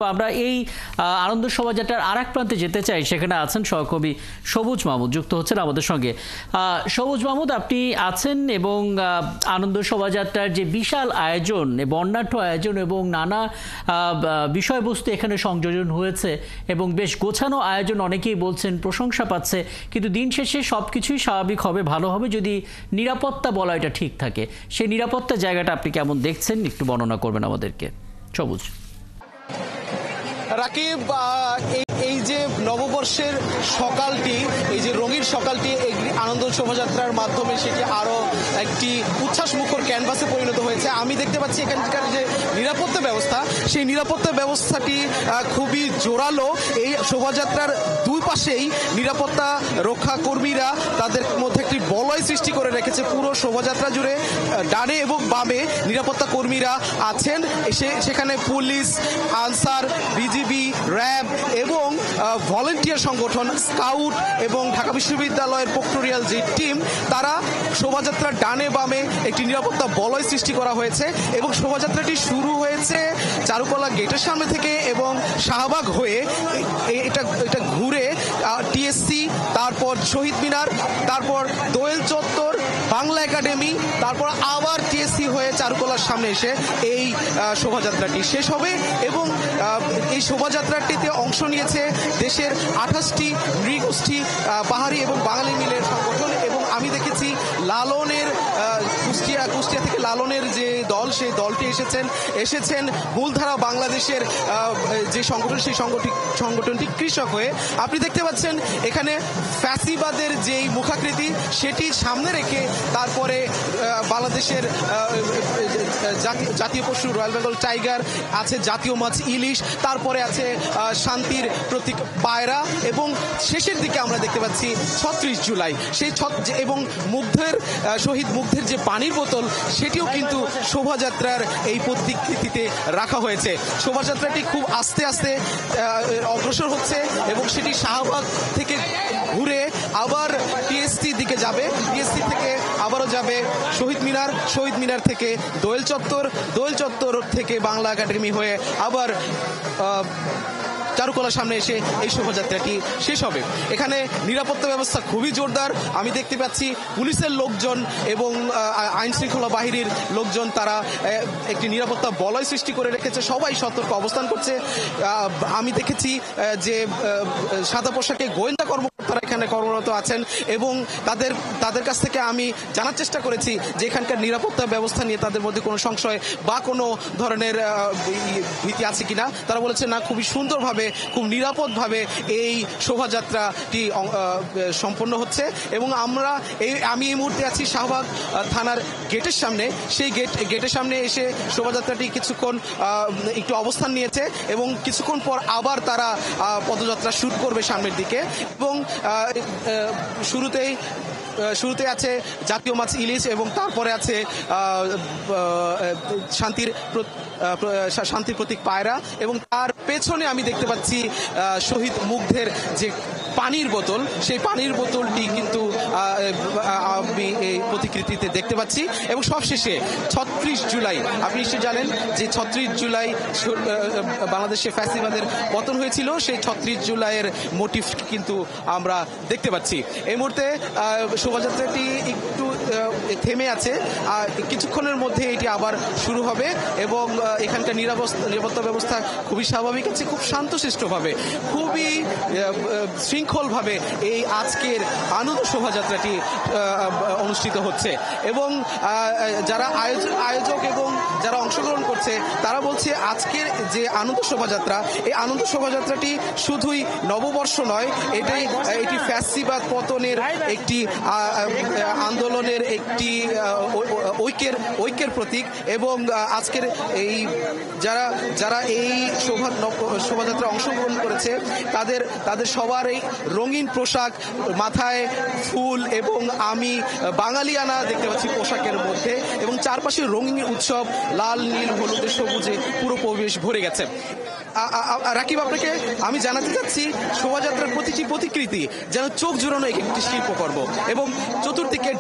আমরা এই আনন্দ শোভাযাত্রার আরেক প্রান্তে যেতে চাই। সেখানে আছেন সহকবি সবুজ মাহমুদ, যুক্ত হচ্ছেন আমাদের সঙ্গে। সবুজ মাহমুদ, আপনি আছেন এবং আনন্দ শোভাযাত্রার যে বিশাল আয়োজন, বর্ণাঢ্য আয়োজন এবং নানা বিষয়বস্তু এখানে সংযোজন হয়েছে এবং বেশ গোছানো আয়োজন, অনেকেই বলছেন প্রশংসা পাচ্ছে, কিন্তু দিন শেষে সব কিছুই স্বাভাবিক হবে, ভালো হবে যদি নিরাপত্তা বলয়টা ঠিক থাকে। সেই নিরাপত্তা জায়গাটা আপনি কেমন দেখছেন, একটু বর্ণনা করবেন আমাদেরকে সবুজ। রাকিব, এই যে নববর্ষের সকালটি, এই যে রঙিন সকালটি এই আনন্দ শোভাযাত্রার মাধ্যমে সেটি আরো একটি উচ্ছ্বাসমুখর ক্যানভাসে পরিণত হয়েছে। আমি দেখতে পাচ্ছি এখানকার যে নিরাপত্তা ব্যবস্থা, সেই নিরাপত্তা ব্যবস্থাটি খুবই জোরালো। এই শোভাযাত্রার দুই পাশেই নিরাপত্তা রক্ষা কর্মীরা তাদের মধ্যে একটি বলয় সৃষ্টি করে রেখেছে। পুরো শোভাযাত্রা জুড়ে ডানে এবং বামে নিরাপত্তা কর্মীরা আছেন। সেখানে পুলিশ, আনসার, বিজিবি, র্যাব এবং ভলেন্টিয়ার সংগঠন, স্কাউট এবং ঢাকা বিশ্ববিদ্যালয়ের প্রক্টোরিয়াল যে টিম, তারা শোভাযাত্রার ডানে বামে একটি নিরাপত্তা বলয় সৃষ্টি করা হয়েছে এবং শোভাযাত্রাটি শুরু হয়েছে চারুকলা গেটের সামনে থেকে এবং শাহবাগ হয়ে এটা ঘুরে টিএসসি, তারপর শহীদ মিনার, তারপর দোয়েল চত্বর, বাংলা একাডেমি, তারপর আবার টিএসসি হয়ে চারুকলার সামনে এসে এই শোভাযাত্রাটি শেষ হবে। এবং এই শোভাযাত্রাটিতে অংশ নিয়েছে দেশের 28টি নৃগোষ্ঠী, পাহাড়ি এবং বাঙালি মিলের সংগঠন। এবং আমি দেখেছি লালনের কুষ্টিয়া থেকে লালনের যে দল, সেই দলটি এসেছেন মূলধারা বাংলাদেশের যে সংগঠন, সেই সংগঠনটি কৃষক হয়ে। আপনি দেখতে পাচ্ছেন এখানে ফ্যাসিবাদের যেই মুখাকৃতি, সেটি সামনে রেখে তারপরে বাংলাদেশের জাতীয় পশু রয়্যাল বেঙ্গল টাইগার আছে, জাতীয় মাছ ইলিশ, তারপরে আছে শান্তির প্রতীক পায়রা, এবং শেষের দিকে আমরা দেখতে পাচ্ছি 36 জুলাই সেই এবং শহীদ মুগ্ধের যে পানির বোতল, সেটিও কিন্তু শোভাযাত্রার এই প্রতিকৃতিতে রাখা হয়েছে। শোভাযাত্রাটি খুব আস্তে আস্তে অগ্রসর হচ্ছে এবং সেটি শাহবাগ থেকে ঘুরে আবার টিএসসি দিকে যাবে, টিএসসি থেকে আবারও যাবে শহীদ মিনার থেকে দোয়েল চত্বর থেকে বাংলা একাডেমি হয়ে আবার চারুকলার সামনে এসে এই শোভাযাত্রাটি শেষ হবে। এখানে নিরাপত্তা ব্যবস্থা খুবই জোরদার। আমি দেখতে পাচ্ছি পুলিশের লোকজন এবং আইন শৃঙ্খলা বাহিনীর লোকজন, তারা একটি নিরাপত্তা বলয় সৃষ্টি করে রেখেছে, সবাই সতর্ক অবস্থান করছে। আমি দেখেছি যে সাদা পোশাকে গোয়েন্দা কর্মকর্তারা এখানে কর্মরত আছেন এবং তাদের কাছ থেকে আমি জানার চেষ্টা করেছি যে এখানকার নিরাপত্তা ব্যবস্থা নিয়ে তাদের মধ্যে কোনো সংশয় বা কোনো ধরনের ভীতি আছে কিনা। তারা বলেছে না, খুবই সুন্দরভাবে, খুব নিরাপদভাবে এই শোভাযাত্রাটি সম্পন্ন হচ্ছে। এবং আমি এই মুহূর্তে আছি শাহবাগ থানার গেটের সামনে। সেই গেটের সামনে এসে শোভাযাত্রাটি কিছুক্ষণ একটু অবস্থান নিয়েছে এবং কিছুক্ষণ পর আবার তারা পদযাত্রা শুরু করবে সামনের দিকে। এবং শুরুতে আছে জাতীয় মাছ ইলিশ এবং তারপরে আছে শান্তির প্রতীক পায়রা, এবং তার পেছনে আমি দেখতে পাচ্ছি শহীদ মুগ্ধের যে পানির বোতল, সেই পানির বোতলটি কিন্তু আমি এই প্রতিকৃতিতে দেখতে পাচ্ছি। এবং সবশেষে 36 জুলাই, আপনি নিশ্চয়ই জানেন যে 36 জুলাই বাংলাদেশে ফ্যাসিবাদের পতন হয়েছিল, সেই 36 জুলাইয়ের মোটিভ কিন্তু আমরা দেখতে পাচ্ছি। এই মুহূর্তে শোভাযাত্রাটি একটু থেমে আছে, কিছুক্ষণের মধ্যে এটি আবার শুরু হবে এবং এখানকার নিরাপত্তা ব্যবস্থা খুবই স্বাভাবিক আছে, খুব শান্তশিষ্টভাবে, খুবই শৃঙ্খলভাবে এই আজকের আনন্দ শোভাযাত্রাটি অনুষ্ঠিত হচ্ছে। এবং যারা আয়োজক এবং যারা অংশগ্রহণ করছে, তারা বলছে আজকের যে আনন্দ শোভাযাত্রা, এই আনন্দ শোভাযাত্রাটি শুধুই নববর্ষ নয়, এটি ফ্যাসিবাদ পতনের একটি আন্দোলনের একটি ঐক্যের প্রতীক। এবং আজকের এই যারা এই শোভাযাত্রা অংশগ্রহণ করেছে, তাদের সবার এই রঙিন পোশাক, মাথায় ফুল, এবং আমি বাঙালিয়ানা দেখতে পাচ্ছি পোশাকের মধ্যে, এবং চারপাশে রঙিন উৎসব, লাল, নীল, হলুদে, সবুজে পুরো পরিবেশ ভরে গেছে। রাকিব, আপনাকে আমি জানাতে চাচ্ছি শোভাযাত্রার প্রতিটি প্রতিকৃতি যেন চোখ জোড়ানো একটি শিল্পকর্ম, এবং চতুর্দিকে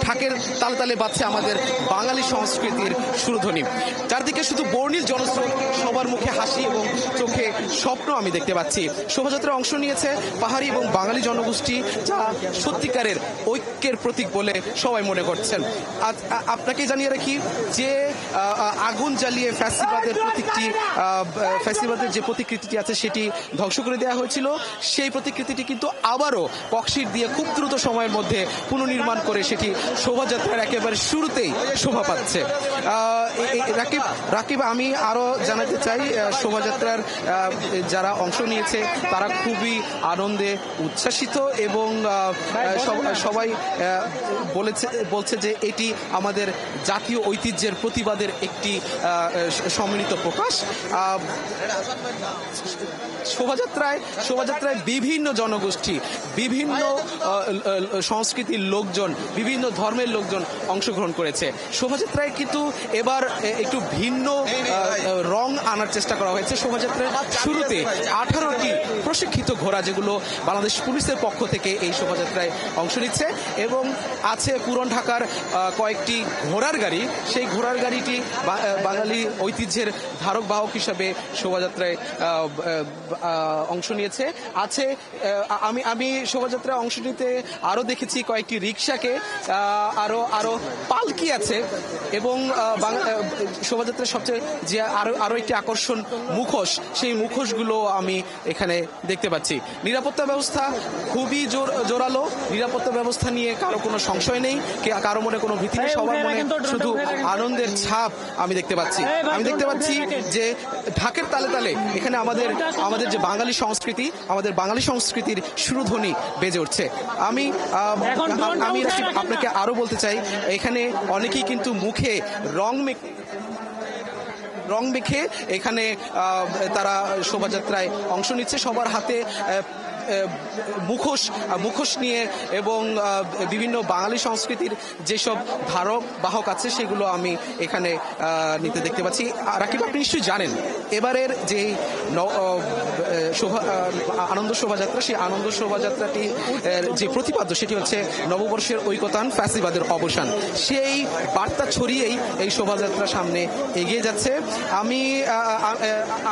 ঢাকের তালে তালে বাজছে আমাদের বাঙালি সংস্কৃতির সুরধ্বনি। চারদিকে শুধু বর্ণিল জনস্রোত, সবার মুখে হাসি এবং চোখে স্বপ্ন আমি দেখতে পাচ্ছি। শোভাযাত্রায় অংশ নিয়েছে পাহাড়ি এবং বাঙালি জনগোষ্ঠী, যা সত্যিকারের ঐক্যের প্রতীক বলে সবাই মনে করছেন। আপনাকে জানিয়ে রাখি যে আগুন জ্বালিয়ে ফ্যাসিবাদের যে প্রতিকৃতিটি আছে সেটি ধ্বংস করে দেওয়া হয়েছিল, সেই প্রতিকৃতিটি কিন্তু আবারও ককশিট দিয়ে খুব দ্রুত সময়ের মধ্যে পুনর্নির্মাণ করে সেটি শোভাযাত্রার একেবারে শুরুতেই শোভা পাচ্ছে। রাকিব, আমি আরো জানাতে চাই শোভাযাত্রার যারা অংশ নিয়েছে তারা খুবই আনন্দে উচ্ছ্বাসিত, এবং সবাই বলছে যে এটি আমাদের জাতীয় ঐতিহ্যের প্রতিবাদের একটি সম্মিলিত প্রকাশ। শোভাযাত্রায় বিভিন্ন জনগোষ্ঠী, বিভিন্ন সংস্কৃতির লোকজন, বিভিন্ন ধর্মের লোকজন অংশগ্রহণ করেছে। শোভাযাত্রায় কিন্তু এবার একটু ভিন্ন রং আনার চেষ্টা করা হয়েছে। শোভাযাত্রার শুরুতে 18টি প্রশিক্ষিত ঘোড়া, যেগুলো বাংলাদেশ পুলিশের পক্ষ থেকে এই শোভাযাত্রায় অংশ নিচ্ছে, এবং আছে পুরান ঢাকার কয়েকটি ঘোড়ার গাড়ি। সেই ঘোড়ার গাড়িটি বাঙালি ঐতিহ্যের ধারক বাহক হিসাবে শোভাযাত্রায় অংশ নিয়েছে। আছে আমি শোভাযাত্রায় অংশ নিতে আরো দেখেছি কয়েকটি রিক্সাকে, আরো পালকি আছে, এবং শোভাযাত্রার সবচেয়ে যে আরো একটি আকর্ষণ মুখোশ, সেই মুখোশগুলো আমি এখানে দেখতে পাচ্ছি। নিরাপত্তা ব্যবস্থা খুবই জোরালো। নিরাপত্তা ব্যবস্থা নিয়ে কারো কোনো সংশয় নেই, কারো মনে কোনো ভীতি নেই, সবার মনে শুধু আনন্দের ছাপ আমি দেখতে পাচ্ছি। যে ঢাকের তালে তালে এখানে আমাদের যে বাঙালি সংস্কৃতি, আমাদের বাঙালি সংস্কৃতির সুরধ্বনি বেজে উঠছে। আমি আপনাকে আরো বলতে চাই, এখানে অনেকেই কিন্তু মুখে রং মেখে এখানে তারা শোভাযাত্রায় অংশ নিচ্ছে। সবার হাতে মুখোশ নিয়ে, এবং বিভিন্ন বাঙালি সংস্কৃতির যেসব ধারক বাহক আছে সেগুলো আমি এখানে নিতে দেখতে পাচ্ছি। রাকিব, আপনি নিশ্চয়ই জানেন এবারের যে আনন্দ শোভাযাত্রা, সেই আনন্দ শোভাযাত্রাটি যে প্রতিপাদ্য সেটি হচ্ছে নববর্ষের ঐকতান, ফ্যাসিবাদের অবসান। সেই বার্তা ছড়িয়েই এই শোভাযাত্রা সামনে এগিয়ে যাচ্ছে।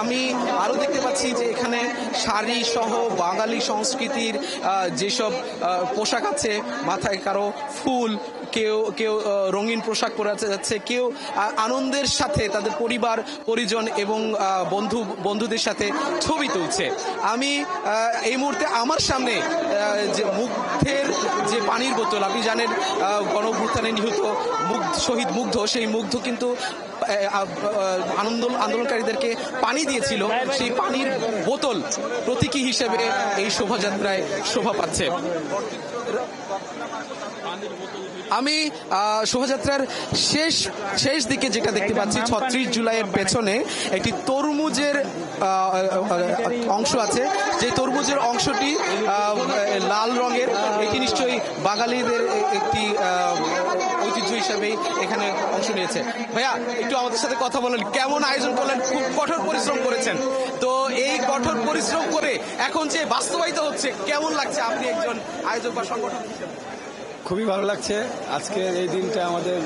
আমি আরো দেখতে পাচ্ছি যে এখানে শাড়ি সহ বাঙালি সংস্কৃতির যেসব পোশাক আছে, মাথায় কারো ফুল, কেউ রঙিন পোশাক পরে যাচ্ছে, কেউ আনন্দের সাথে তাদের পরিবার পরিজন এবং বন্ধুদের সাথে ছবি তুলছে। আমি এই মুহূর্তে আমার সামনে যে মুগ্ধের যে পানির বোতল, আপনি জানেন গণঅভ্যুত্থানে নিহত শহীদ মুগ্ধ, সেই মুগ্ধ কিন্তু আন্দোলনকারীদেরকে পানি দিয়েছিল। সেই পানির বোতল প্রতীকী হিসেবে এই শোভাযাত্রায় শোভা পাচ্ছে। আমি শোভাযাত্রার শেষ দিকে যেটা দেখতে পাচ্ছি, 36 জুলাইয়ের পেছনে একটি তরমুজের অংশ আছে। যে তরমুজের অংশটি লাল রঙের, এটি নিশ্চয়ই বাঙালিদের একটি ঐতিহ্য হিসেবেই এখানে অংশ নিয়েছে। ভাইয়া, একটু আমাদের সাথে কথা বলেন, কেমন আয়োজন করলেন? খুব কঠোর পরিশ্রম করেছেন, তো এই কঠোর পরিশ্রম করে এখন যে বাস্তবায়িত হচ্ছে, কেমন লাগছে আপনি একজন আয়োজক বা সংগঠক হিসেবে? খুবই ভালো লাগছে। আজকের এই দিনটা আমাদের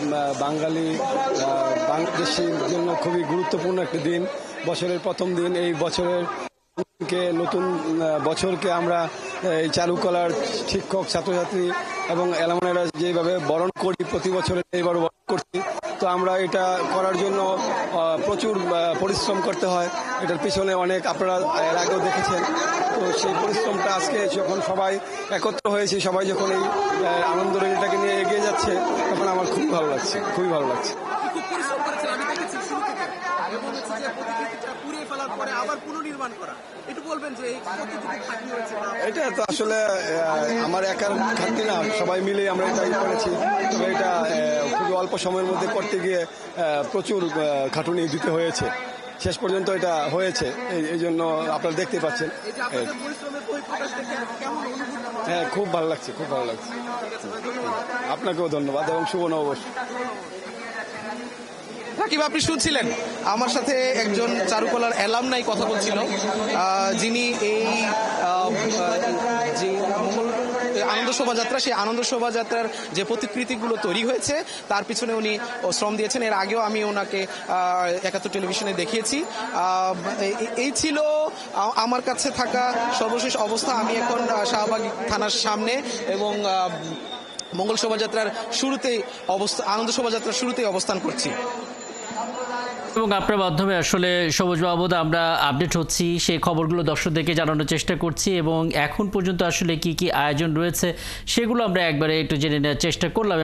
বাংলাদেশের জন্য খুবই গুরুত্বপূর্ণ একটি দিন, বছরের প্রথম দিন। এই বছরের নতুন বছরকে আমরা এই চারুকলার শিক্ষক, ছাত্রছাত্রী এবং এলামানেরা যেভাবে বরণ করি, প্রতি বছরে এইবার বরণ করছি। তো আমরা এটা করার জন্য প্রচুর পরিশ্রম করতে হয়। এটার পিছনে অনেক, আপনারা এর আগেও দেখেছেন। তো সেই পরিশ্রমটা আজকে যখন সবাই একত্র হয়েছে, সবাই যখন এই আনন্দের এটাকে নিয়ে এগিয়ে যাচ্ছে, তখন আমার খুব ভালো লাগছে, খুবই ভালো লাগছে। এটা তো আসলে আমার একার খাটনি না, সবাই মিলে আমরা এটা করেছি। তবে এটা খুবই অল্প সময়ের মধ্যে করতে গিয়ে প্রচুর খাটুনি দিতে হয়েছে, শেষ পর্যন্ত এটা হয়েছে। এই জন্য আপনারা দেখতে পাচ্ছেন। হ্যাঁ, খুব ভালো লাগছে, খুব ভালো লাগছে। আপনাকেও ধন্যবাদ এবং শুভ নববর্ষ। রাকিব, আপনি শুনছিলেন আমার সাথে একজন চারুকলার অ্যালামনাই কথা বলছিল, যিনি এই যে আনন্দ শোভাযাত্রা, সেই আনন্দ শোভাযাত্রার যে প্রতিকৃতিগুলো তৈরি হয়েছে তার পিছনে উনি শ্রম দিয়েছেন। এর আগেও আমি ওনাকে ৭১ টেলিভিশনে দেখিয়েছি। এই ছিল আমার কাছে থাকা সর্বশেষ অবস্থা। আমি এখন শাহবাগ থানার সামনে এবং মঙ্গল শোভাযাত্রার শুরুতেই আনন্দ শোভাযাত্রার শুরুতেই অবস্থান করছি। এবং আপনার মাধ্যমে আসলে সবুজ মাহমুদ আমরা আপডেট হচ্ছি, সেই খবরগুলো দর্শকদেরকে জানানোর চেষ্টা করছি এবং এখন পর্যন্ত আসলে কি কি আয়োজন রয়েছে সেগুলো আমরা একবারে একটু জেনে নেওয়ার চেষ্টা করলাম।